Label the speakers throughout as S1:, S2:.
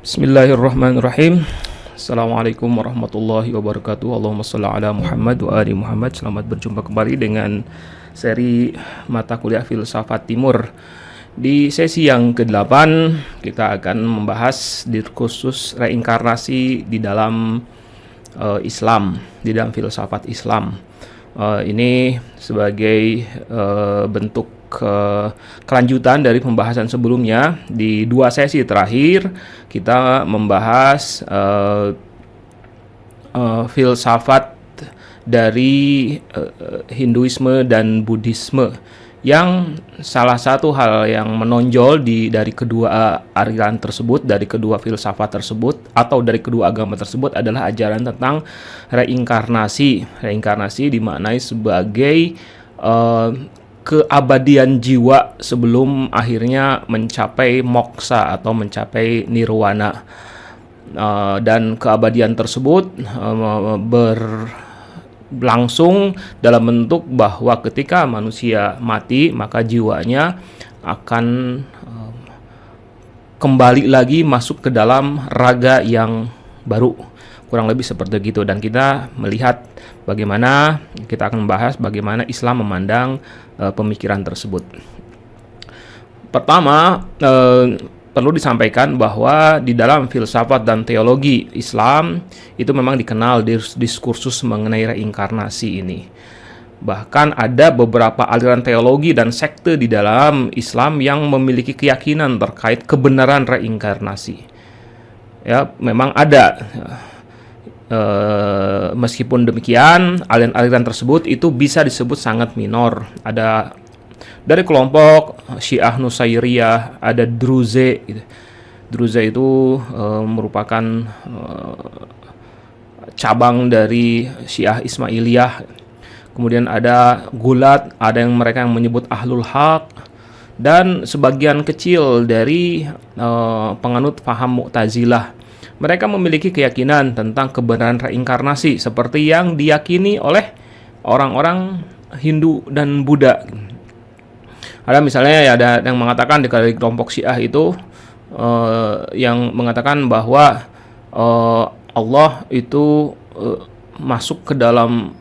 S1: Bismillahirrahmanirrahim. Assalamualaikum warahmatullahi wabarakatuh. Allahumma shalli ala Muhammad wa ali Muhammad. Selamat berjumpa kembali dengan seri mata kuliah Filsafat Timur. Di sesi yang ke-8 kita akan membahas diskursus reinkarnasi di dalam Islam, di dalam filsafat Islam. Ini sebagai bentuk kelanjutan dari pembahasan sebelumnya. Di 2 sesi terakhir kita membahas filsafat dari Hinduisme dan Buddhisme, yang salah satu hal yang menonjol dari kedua aliran tersebut, dari kedua filsafat tersebut, atau dari kedua agama tersebut adalah ajaran tentang reinkarnasi. Reinkarnasi dimaknai sebagai keabadian jiwa sebelum akhirnya mencapai moksa atau mencapai nirwana, dan keabadian tersebut berlangsung dalam bentuk bahwa ketika manusia mati maka jiwanya akan kembali lagi masuk ke dalam raga yang baru, kurang lebih seperti itu. Dan kita melihat bagaimana, kita akan membahas bagaimana Islam memandang pemikiran tersebut. Pertama, perlu disampaikan bahwa di dalam filsafat dan teologi Islam itu memang dikenal diskursus mengenai reinkarnasi ini. Bahkan ada beberapa aliran teologi dan sekte di dalam Islam yang memiliki keyakinan terkait kebenaran reinkarnasi. Ya, memang ada. Meskipun demikian, aliran-aliran tersebut itu bisa disebut sangat minor. Ada dari kelompok Syiah Nusairiyah, ada Druze gitu. Druze itu merupakan cabang dari Syiah Ismailiyah. Kemudian ada Gulat, ada yang mereka yang menyebut Ahlul Haq, dan sebagian kecil dari penganut paham Mu'tazilah. Mereka memiliki keyakinan tentang kebenaran reinkarnasi seperti yang diyakini oleh orang-orang Hindu dan Buddha. Ada misalnya ya, ada yang mengatakan di kelompok Syiah itu yang mengatakan bahwa Allah itu masuk ke dalam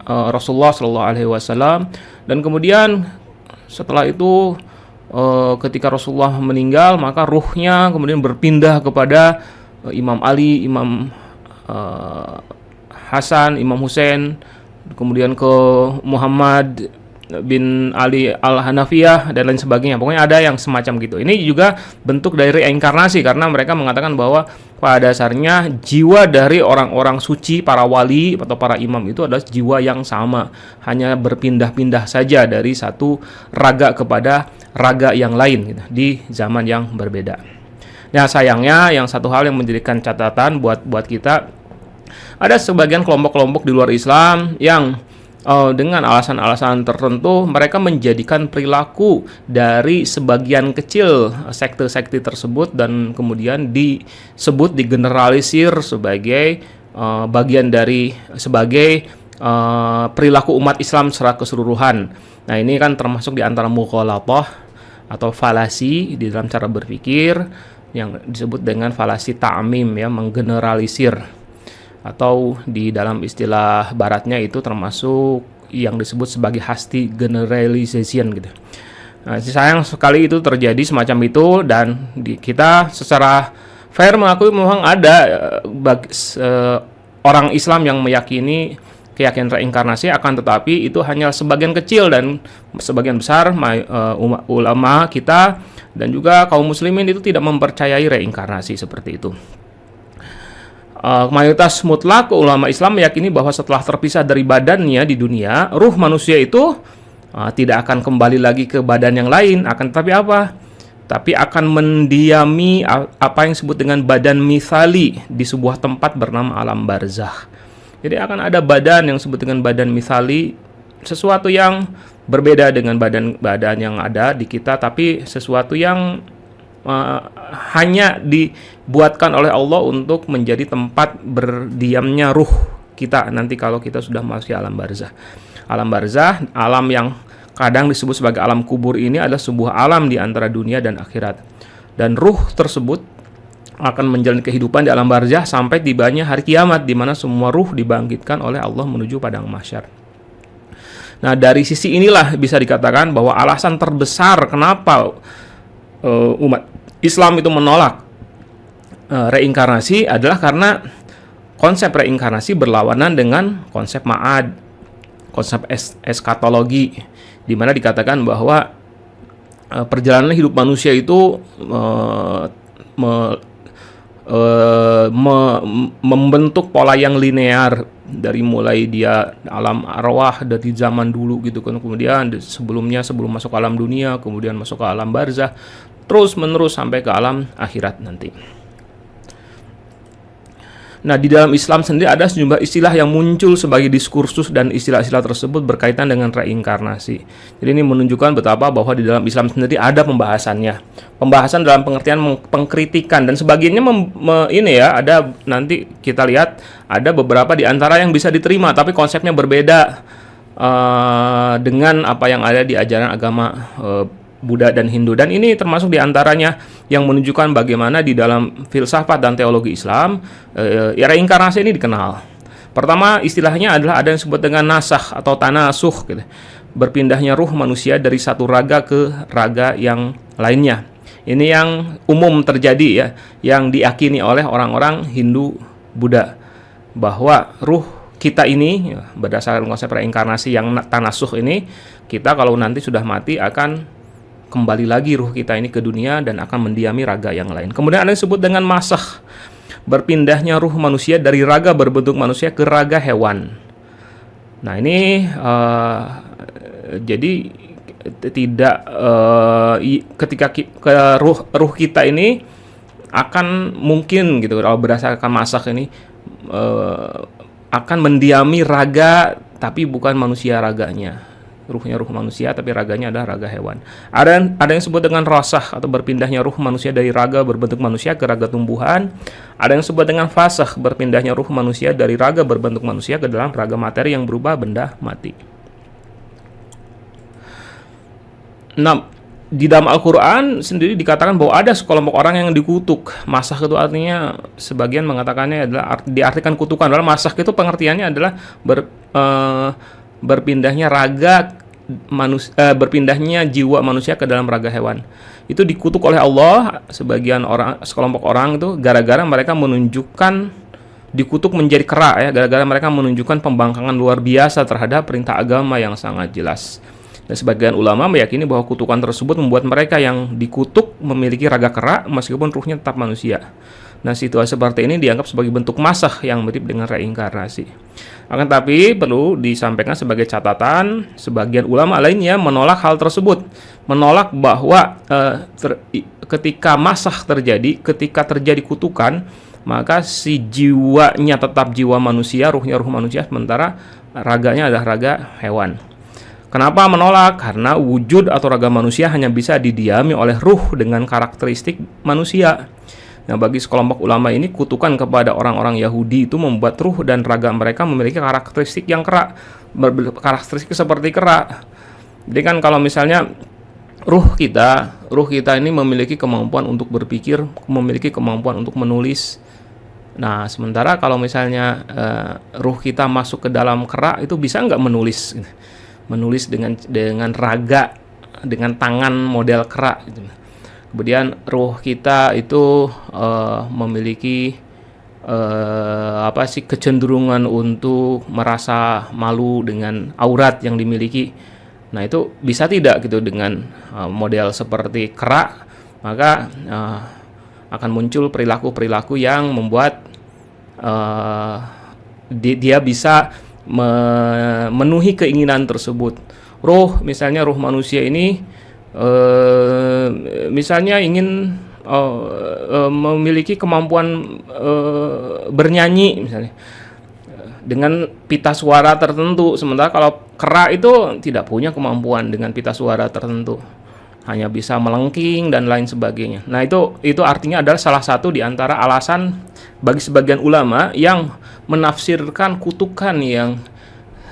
S1: Rasulullah SAW, dan kemudian setelah itu ketika Rasulullah meninggal maka ruhnya kemudian berpindah kepada Imam Ali, Imam Hasan, Imam Hussein, kemudian ke Muhammad bin Ali al-Hanafiyah dan lain sebagainya. Pokoknya ada yang semacam gitu. Ini juga bentuk dari reinkarnasi, karena mereka mengatakan bahwa pada dasarnya jiwa dari orang-orang suci, para wali atau para imam itu adalah jiwa yang sama, hanya berpindah-pindah saja dari satu raga kepada raga yang lain gitu, di zaman yang berbeda. Nah, sayangnya yang satu hal yang menjadikan catatan buat kita, ada sebagian kelompok-kelompok di luar Islam yang dengan alasan-alasan tertentu mereka menjadikan perilaku dari sebagian kecil sekte-sekte tersebut dan kemudian digeneralisir sebagai bagian dari perilaku umat Islam secara keseluruhan. Nah, ini kan termasuk di antara mughalatah atau falasi di dalam cara berpikir yang disebut dengan falasi ta'mim, ya, menggeneralisir. Atau di dalam istilah baratnya itu termasuk yang disebut sebagai hasti generalization gitu. Nah, sayang sekali itu terjadi semacam itu, dan kita secara fair mengakui memang ada orang Islam yang meyakini keyakinan reinkarnasi, akan tetapi itu hanya sebagian kecil, dan sebagian besar ulama kita dan juga kaum muslimin itu tidak mempercayai reinkarnasi seperti itu. Mayoritas mutlak ulama Islam meyakini bahwa setelah terpisah dari badannya di dunia, ruh manusia itu tidak akan kembali lagi ke badan yang lain, akan tetapi apa? Tapi akan mendiami apa yang disebut dengan badan mithali di sebuah tempat bernama alam barzakh. Jadi akan ada badan yang disebut dengan badan mithali, sesuatu yang berbeda dengan badan yang ada di kita, tapi sesuatu yang hanya dibuatkan oleh Allah untuk menjadi tempat berdiamnya ruh kita nanti kalau kita sudah masuk alam barzakh. Alam barzakh, alam yang kadang disebut sebagai alam kubur, ini adalah sebuah alam di antara dunia dan akhirat. Dan ruh tersebut akan menjalani kehidupan di alam barzah sampai tibanya hari kiamat, di mana semua ruh dibangkitkan oleh Allah menuju padang mahsyar. Nah, dari sisi inilah bisa dikatakan bahwa alasan terbesar kenapa umat Islam itu menolak reinkarnasi adalah karena konsep reinkarnasi berlawanan dengan konsep ma'ad, konsep eskatologi, di mana dikatakan bahwa perjalanan hidup manusia itu membentuk pola yang linear dari mulai dia alam arwah dari zaman dulu gitu kan, kemudian sebelum masuk ke alam dunia, kemudian masuk ke alam barzah, terus menerus sampai ke alam akhirat nanti. Nah, di dalam Islam sendiri ada sejumlah istilah yang muncul sebagai diskursus, dan istilah-istilah tersebut berkaitan dengan reinkarnasi. Jadi ini menunjukkan betapa bahwa di dalam Islam sendiri ada pembahasannya. Pembahasan dalam pengertian pengkritikan, dan sebagiannya ada, nanti kita lihat ada beberapa di antara yang bisa diterima tapi konsepnya berbeda dengan apa yang ada di ajaran agama Buddha dan Hindu, dan ini termasuk diantaranya yang menunjukkan bagaimana di dalam filsafat dan teologi Islam reinkarnasi ini dikenal. Pertama, istilahnya adalah ada yang disebut dengan nasakh atau tanasuh gitu. Berpindahnya ruh manusia dari satu raga ke raga yang lainnya. Ini yang umum terjadi ya, yang diyakini oleh orang-orang Hindu Buddha, bahwa ruh kita ini berdasarkan konsep reinkarnasi yang tanasuh ini, kita kalau nanti sudah mati akan kembali lagi ruh kita ini ke dunia dan akan mendiami raga yang lain. Kemudian ada yang disebut dengan masakh, berpindahnya ruh manusia dari raga berbentuk manusia ke raga hewan. Nah, ini jadi tidak ketika ruh kita ini akan mungkin gitu, kalau berdasarkan masakh ini akan mendiami raga tapi bukan manusia raganya. Ruhnya ruh manusia tapi raganya adalah raga hewan. Ada yang disebut dengan rasakh atau berpindahnya ruh manusia dari raga berbentuk manusia ke raga tumbuhan. Ada yang disebut dengan fasakh, berpindahnya ruh manusia dari raga berbentuk manusia ke dalam raga materi yang berubah benda mati. Nah, di dalam Al-Quran sendiri dikatakan bahwa ada sekelompok orang yang dikutuk. Masakh itu artinya, sebagian mengatakannya adalah diartikan kutukan. Dalam masakh itu pengertiannya adalah berpindahnya berpindahnya jiwa manusia ke dalam raga hewan. Itu dikutuk oleh Allah sekelompok orang itu gara-gara mereka menunjukkan, dikutuk menjadi kera ya, gara-gara mereka menunjukkan pembangkangan luar biasa terhadap perintah agama yang sangat jelas. Dan sebagian ulama meyakini bahwa kutukan tersebut membuat mereka yang dikutuk memiliki raga kera meskipun ruhnya tetap manusia. Nah, situasi seperti ini dianggap sebagai bentuk masakh yang mirip dengan reinkarnasi. Akan tapi perlu disampaikan sebagai catatan, sebagian ulama lainnya menolak hal tersebut, menolak bahwa ketika masakh terjadi, ketika terjadi kutukan, maka si jiwanya tetap jiwa manusia, ruhnya ruh manusia, sementara raganya adalah raga hewan. Kenapa menolak? Karena wujud atau raga manusia hanya bisa didiami oleh ruh dengan karakteristik manusia. Nah, bagi sekelompok ulama ini, kutukan kepada orang-orang Yahudi itu membuat ruh dan raga mereka memiliki karakteristik yang kera, karakteristik seperti kera. Jadi kan kalau misalnya ruh kita ini memiliki kemampuan untuk berpikir, memiliki kemampuan untuk menulis. Nah, sementara kalau misalnya ruh kita masuk ke dalam kera, itu bisa nggak menulis dengan raga, dengan tangan model kera gitu. Kemudian ruh kita itu memiliki kecenderungan untuk merasa malu dengan aurat yang dimiliki. Nah, itu bisa tidak gitu dengan model seperti kera, maka akan muncul perilaku-perilaku yang membuat dia bisa memenuhi keinginan tersebut. Misalnya ruh manusia ini misalnya ingin memiliki kemampuan bernyanyi misalnya dengan pita suara tertentu, sementara kalau kera itu tidak punya kemampuan dengan pita suara tertentu, hanya bisa melengking dan lain sebagainya. Nah, itu artinya adalah salah satu di antara alasan bagi sebagian ulama yang menafsirkan kutukan yang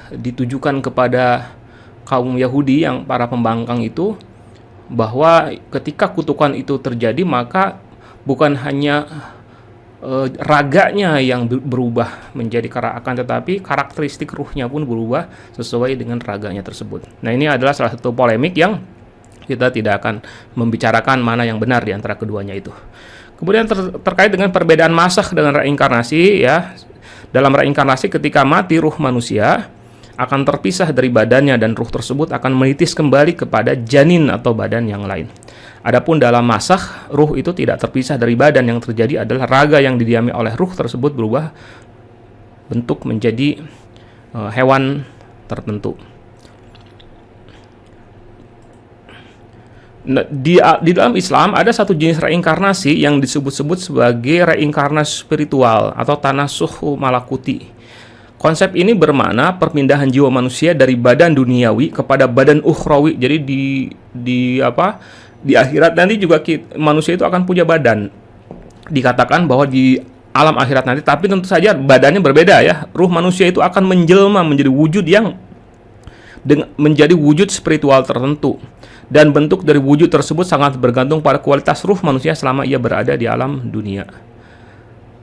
S1: ditujukan kepada kaum Yahudi yang para pembangkang itu, bahwa ketika kutukan itu terjadi, maka bukan hanya raganya yang berubah menjadi kara, akan tetapi karakteristik ruhnya pun berubah sesuai dengan raganya tersebut. Nah, ini adalah salah satu polemik yang kita tidak akan membicarakan mana yang benar di antara keduanya itu. Kemudian terkait dengan perbedaan masakh dengan reinkarnasi, ya. Dalam reinkarnasi, ketika mati ruh manusia akan terpisah dari badannya dan ruh tersebut akan menitis kembali kepada janin atau badan yang lain. Adapun dalam masakh, ruh itu tidak terpisah dari badan. Yang terjadi adalah raga yang didiami oleh ruh tersebut berubah bentuk menjadi hewan tertentu. Nah, di dalam Islam ada satu jenis reinkarnasi yang disebut-sebut sebagai reinkarnasi spiritual atau tanasuh malakuti. Konsep ini bermakna perpindahan jiwa manusia dari badan duniawi kepada badan ukhrawi. Jadi di akhirat nanti juga manusia itu akan punya badan. Dikatakan bahwa di alam akhirat nanti, tapi tentu saja badannya berbeda ya. Ruh manusia itu akan menjelma menjadi wujud yang menjadi wujud spiritual tertentu. Dan bentuk dari wujud tersebut sangat bergantung pada kualitas ruh manusia selama ia berada di alam dunia.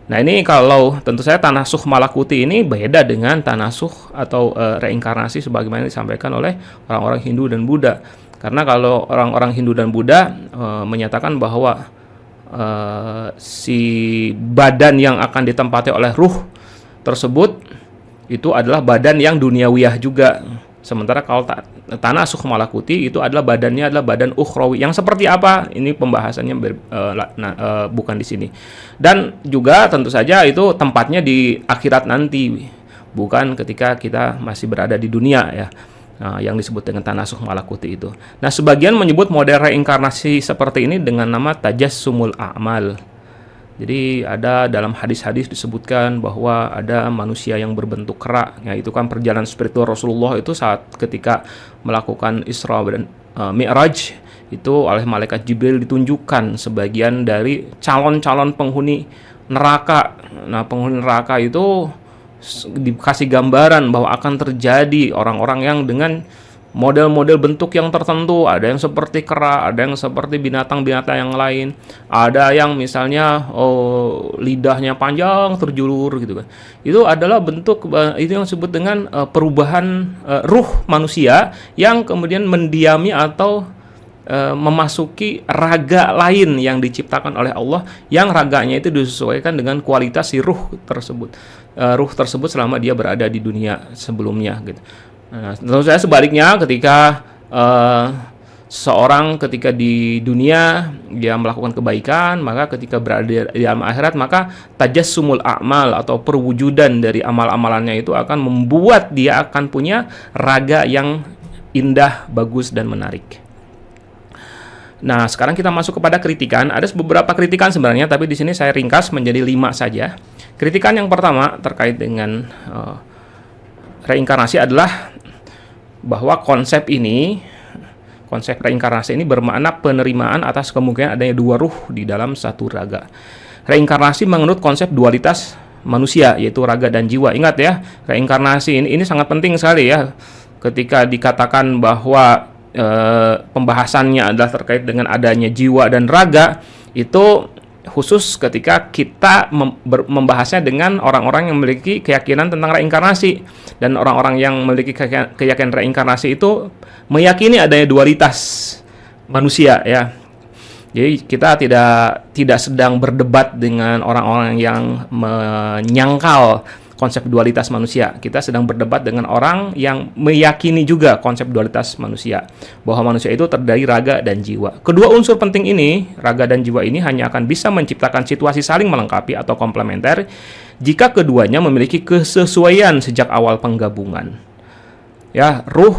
S1: Nah, ini kalau tentu saja tanasuh malakuti ini beda dengan tanasuh atau reinkarnasi sebagaimana disampaikan oleh orang-orang Hindu dan Buddha. Karena kalau orang-orang Hindu dan Buddha menyatakan bahwa si badan yang akan ditempati oleh ruh tersebut itu adalah badan yang duniawiyah juga. Sementara kalau tanasuh malakuti itu adalah badannya adalah badan ukhrawi. Yang seperti apa? Ini pembahasannya bukan di sini. Dan juga tentu saja itu tempatnya di akhirat nanti, bukan ketika kita masih berada di dunia ya. Nah, yang disebut dengan tanasuh malakuti itu. Nah, sebagian menyebut model reinkarnasi seperti ini dengan nama tajassumul a'mal. Jadi ada dalam hadis-hadis disebutkan bahwa ada manusia yang berbentuk kera. Ya, itu kan perjalanan spiritual Rasulullah itu saat ketika melakukan Isra dan Mi'raj itu oleh malaikat Jibril ditunjukkan sebagian dari calon-calon penghuni neraka. Nah, penghuni neraka itu dikasih gambaran bahwa akan terjadi orang-orang yang dengan model-model bentuk yang tertentu, ada yang seperti kera, ada yang seperti binatang-binatang yang lain, ada yang misalnya lidahnya panjang terjulur gitu kan. Itu adalah bentuk itu yang disebut dengan perubahan ruh manusia yang kemudian mendiami atau memasuki raga lain yang diciptakan oleh Allah, yang raganya itu disesuaikan dengan kualitas si ruh tersebut. Ruh tersebut selama dia berada di dunia sebelumnya gitu. Nah, tentu saja sebaliknya ketika seorang ketika di dunia dia melakukan kebaikan, maka ketika berada di alam akhirat maka tajassumul a'mal atau perwujudan dari amal-amalannya itu akan membuat dia akan punya raga yang indah, bagus dan menarik. Nah, sekarang kita masuk kepada kritikan. Ada beberapa kritikan sebenarnya, tapi di sini saya ringkas menjadi 5 saja. Kritikan yang pertama terkait dengan reinkarnasi adalah bahwa konsep reinkarnasi ini bermakna penerimaan atas kemungkinan adanya 2 ruh di dalam satu raga. Reinkarnasi menurut konsep dualitas manusia, yaitu raga dan jiwa. Ingat ya, reinkarnasi ini sangat penting sekali ya. Ketika dikatakan bahwa pembahasannya adalah terkait dengan adanya jiwa dan raga, itu khusus ketika kita membahasnya dengan orang-orang yang memiliki keyakinan tentang reinkarnasi. Dan orang-orang yang memiliki keyakinan reinkarnasi itu meyakini adanya dualitas manusia ya. Jadi kita tidak sedang berdebat dengan orang-orang yang menyangkal konsep dualitas manusia. Kita sedang berdebat dengan orang yang meyakini juga konsep dualitas manusia, bahwa manusia itu terdiri raga dan jiwa. Kedua unsur penting ini, raga dan jiwa ini hanya akan bisa menciptakan situasi saling melengkapi atau komplementer jika keduanya memiliki kesesuaian sejak awal penggabungan. Ya, ruh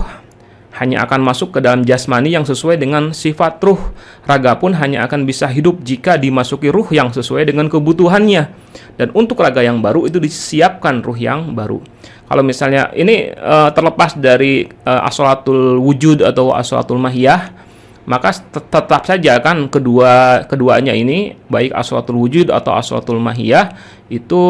S1: hanya akan masuk ke dalam jasmani yang sesuai dengan sifat ruh. Raga pun hanya akan bisa hidup jika dimasuki ruh yang sesuai dengan kebutuhannya. Dan untuk raga yang baru itu disiapkan ruh yang baru. Kalau misalnya ini terlepas dari asolatul wujud atau asolatul mahiyah, maka tetap saja kan keduanya ini, baik asolatul wujud atau asolatul mahiyah, itu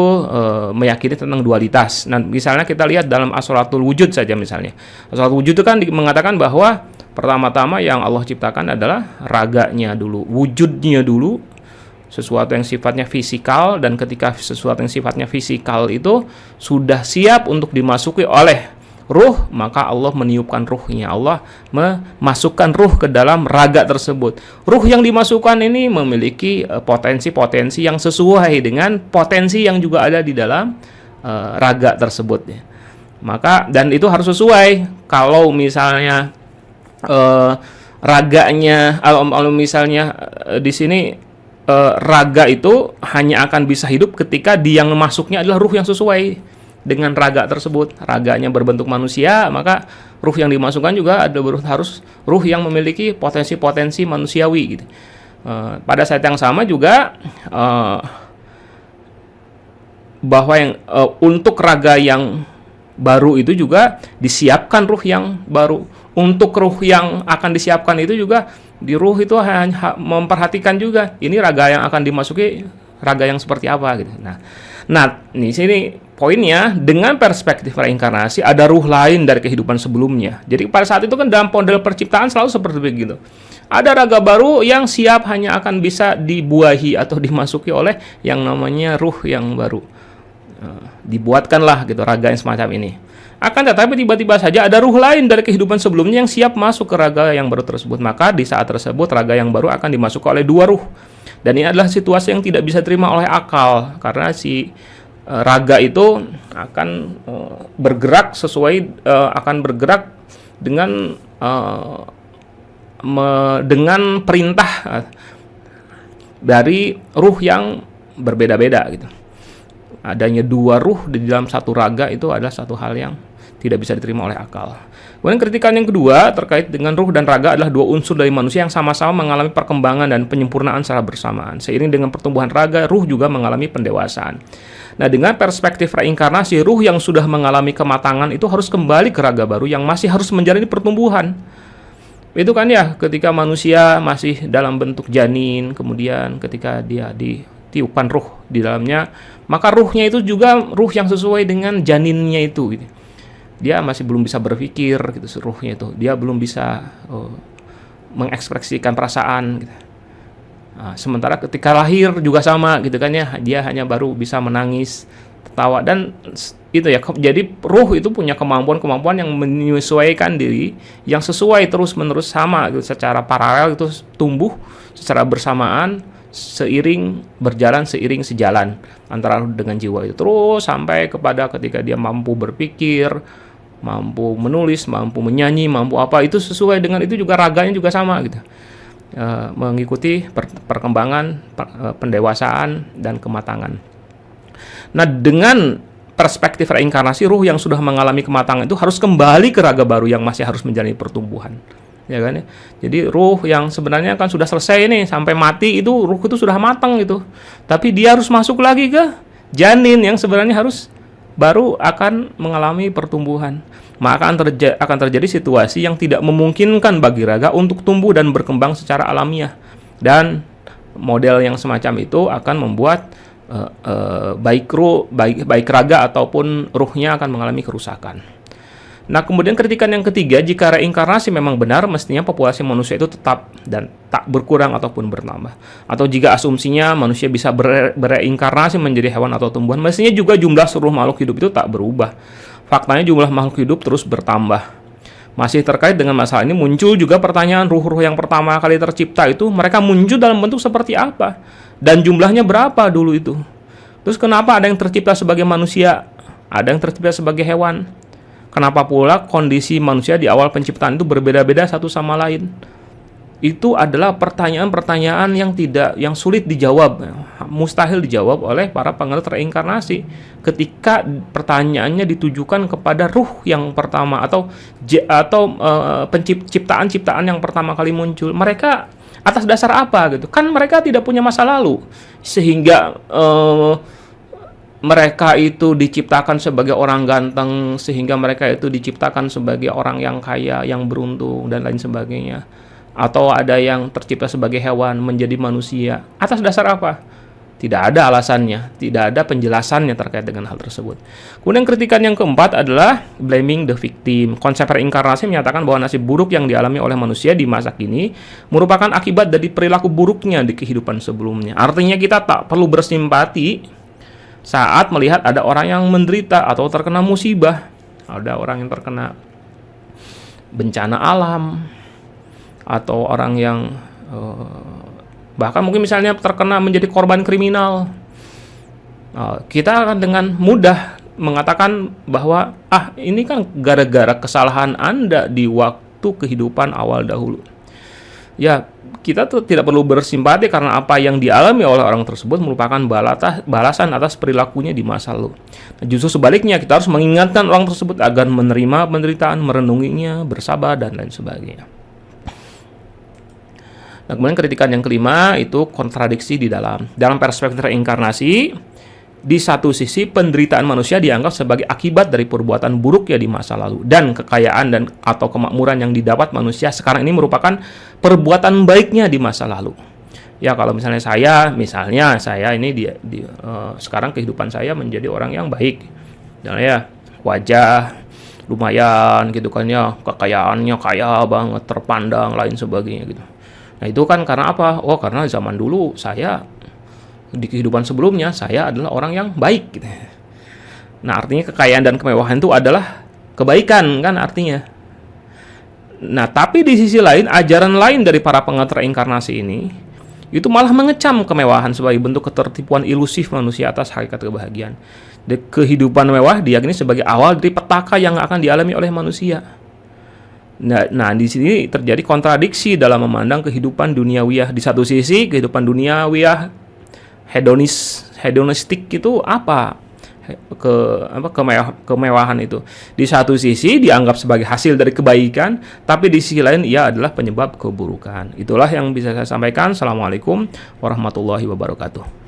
S1: meyakini tentang dualitas. Nah, misalnya kita lihat dalam asolatul wujud saja misalnya. Asolatul wujud itu kan mengatakan bahwa pertama-tama yang Allah ciptakan adalah raganya dulu, wujudnya dulu, sesuatu yang sifatnya fisikal, dan ketika sesuatu yang sifatnya fisikal itu sudah siap untuk dimasuki oleh ruh, maka Allah meniupkan ruhnya. Allah memasukkan ruh ke dalam raga tersebut. Ruh yang dimasukkan ini memiliki potensi-potensi yang sesuai dengan potensi yang juga ada di dalam raga tersebut ya. Maka dan itu harus sesuai. Kalau misalnya raganya, kalau misalnya di sini raga itu hanya akan bisa hidup ketika dia yang masuknya adalah ruh yang sesuai dengan raga tersebut. Raganya berbentuk manusia, maka ruh yang dimasukkan juga harus ruh yang memiliki potensi-potensi manusiawi gitu. Pada saat yang sama juga bahwa yang untuk raga yang baru itu juga disiapkan ruh yang baru. Untuk ruh yang akan disiapkan itu juga di ruh itu hanya memperhatikan juga ini raga yang akan dimasuki raga yang seperti apa gitu. Nah, di sini poinnya, dengan perspektif reinkarnasi ada ruh lain dari kehidupan sebelumnya. Jadi pada saat itu kan dalam model perciptaan selalu seperti begitu. Ada raga baru yang siap hanya akan bisa dibuahi atau dimasuki oleh yang namanya ruh yang baru. Dibuatkanlah gitu raga yang semacam ini. Akan tetapi tiba-tiba saja ada ruh lain dari kehidupan sebelumnya yang siap masuk ke raga yang baru tersebut. Maka di saat tersebut raga yang baru akan dimasuki oleh dua ruh. Dan ini adalah situasi yang tidak bisa terima oleh akal, karena si raga itu akan bergerak dengan perintah dari ruh yang berbeda-beda gitu. Adanya dua ruh di dalam satu raga itu adalah satu hal yang tidak bisa diterima oleh akal. Kemudian kritikan yang kedua terkait dengan ruh dan raga adalah dua unsur dari manusia yang sama-sama mengalami perkembangan dan penyempurnaan secara bersamaan. Seiring dengan pertumbuhan raga, ruh juga mengalami pendewasaan. Nah, dengan perspektif reinkarnasi, ruh yang sudah mengalami kematangan itu harus kembali ke raga baru yang masih harus menjalani pertumbuhan. Itu kan ya, ketika manusia masih dalam bentuk janin, kemudian ketika dia ditiupkan ruh di dalamnya, maka ruhnya itu juga ruh yang sesuai dengan janinnya itu gitu. Dia masih belum bisa berpikir gitu, ruhnya itu dia belum bisa mengekspresikan perasaan gitu. Nah, sementara ketika lahir juga sama gitu kan ya, dia hanya baru bisa menangis, tertawa, dan itu ya. Jadi ruh itu punya kemampuan-kemampuan yang menyesuaikan diri, yang sesuai terus-menerus sama gitu, secara paralel itu tumbuh secara bersamaan, seiring sejalan antara ruh dengan jiwa itu, terus sampai kepada ketika dia mampu berpikir, mampu menulis, mampu menyanyi, mampu apa, itu sesuai dengan itu juga raganya juga sama gitu. Mengikuti perkembangan, pendewasaan dan kematangan. Nah, dengan perspektif reinkarnasi, ruh yang sudah mengalami kematangan itu harus kembali ke raga baru yang masih harus menjalani pertumbuhan. Ya kan ya. Jadi ruh yang sebenarnya kan sudah selesai nih, sampai mati itu ruh itu sudah matang gitu. Tapi dia harus masuk lagi ke janin yang sebenarnya harus baru akan mengalami pertumbuhan. Maka akan terjadi situasi yang tidak memungkinkan bagi raga untuk tumbuh dan berkembang secara alamiah. Dan model yang semacam itu akan membuat baik raga ataupun ruhnya akan mengalami kerusakan. Nah, kemudian kritikan yang ketiga, jika reinkarnasi memang benar, mestinya populasi manusia itu tetap dan tak berkurang ataupun bertambah. Atau jika asumsinya manusia bisa bereinkarnasi menjadi hewan atau tumbuhan, mestinya juga jumlah seluruh makhluk hidup itu tak berubah. Faktanya jumlah makhluk hidup terus bertambah. Masih terkait dengan masalah ini, muncul juga pertanyaan, ruh-ruh yang pertama kali tercipta itu mereka muncul dalam bentuk seperti apa? Dan jumlahnya berapa dulu itu? Terus kenapa ada yang tercipta sebagai manusia, ada yang tercipta sebagai hewan? Kenapa pula kondisi manusia di awal penciptaan itu berbeda-beda satu sama lain? Itu adalah pertanyaan-pertanyaan yang sulit dijawab, mustahil dijawab oleh para penganut reinkarnasi. Ketika pertanyaannya ditujukan kepada ruh yang pertama atau ciptaan yang pertama kali muncul, mereka atas dasar apa gitu? Kan mereka tidak punya masa lalu, sehingga mereka itu diciptakan sebagai orang ganteng, sehingga mereka itu diciptakan sebagai orang yang kaya, yang beruntung, dan lain sebagainya. Atau ada yang tercipta sebagai hewan menjadi manusia. Atas dasar apa? Tidak ada alasannya, tidak ada penjelasannya terkait dengan hal tersebut. Kemudian kritikan yang keempat adalah blaming the victim. Konsep reinkarnasi menyatakan bahwa nasib buruk yang dialami oleh manusia di masa kini merupakan akibat dari perilaku buruknya di kehidupan sebelumnya. Artinya kita tak perlu bersimpati saat melihat ada orang yang menderita atau terkena musibah, ada orang yang terkena bencana alam, atau orang yang bahkan mungkin misalnya terkena menjadi korban kriminal. Kita akan dengan mudah mengatakan bahwa ini kan gara-gara kesalahan Anda di waktu kehidupan awal dahulu. Ya, kita tuh tidak perlu bersimpati karena apa yang dialami oleh orang tersebut merupakan balasan atas perilakunya di masa lalu. Justru sebaliknya, kita harus mengingatkan orang tersebut agar menerima penderitaan, merenunginya, bersabar, dan lain sebagainya. Nah, kemudian kritikan yang kelima itu kontradiksi di dalam perspektif reinkarnasi. Di satu sisi penderitaan manusia dianggap sebagai akibat dari perbuatan buruk di masa lalu, dan kekayaan dan atau kemakmuran yang didapat manusia sekarang ini merupakan perbuatan baiknya di masa lalu. Ya, kalau misalnya saya ini sekarang kehidupan saya menjadi orang yang baik. Misalnya wajah lumayan gitu kan ya, kekayaannya kaya banget, terpandang lain sebagainya gitu. Nah, itu kan karena apa? Karena zaman dulu saya di kehidupan sebelumnya saya adalah orang yang baik gitu. Nah, artinya kekayaan dan kemewahan itu adalah kebaikan kan artinya. Nah, tapi di sisi lain ajaran lain dari para pengantar reinkarnasi ini itu malah mengecam kemewahan sebagai bentuk ketertipuan ilusif manusia atas hakikat kebahagiaan. Kehidupan mewah diyakini sebagai awal dari petaka yang akan dialami oleh manusia. Nah, di sini terjadi kontradiksi dalam memandang kehidupan duniawiyah. Di satu sisi, kehidupan duniawiyah hedonistik itu apa? Kemewahan itu. Di satu sisi dianggap sebagai hasil dari kebaikan, tapi di sisi lain ia adalah penyebab keburukan. Itulah yang bisa saya sampaikan. Assalamualaikum warahmatullahi wabarakatuh.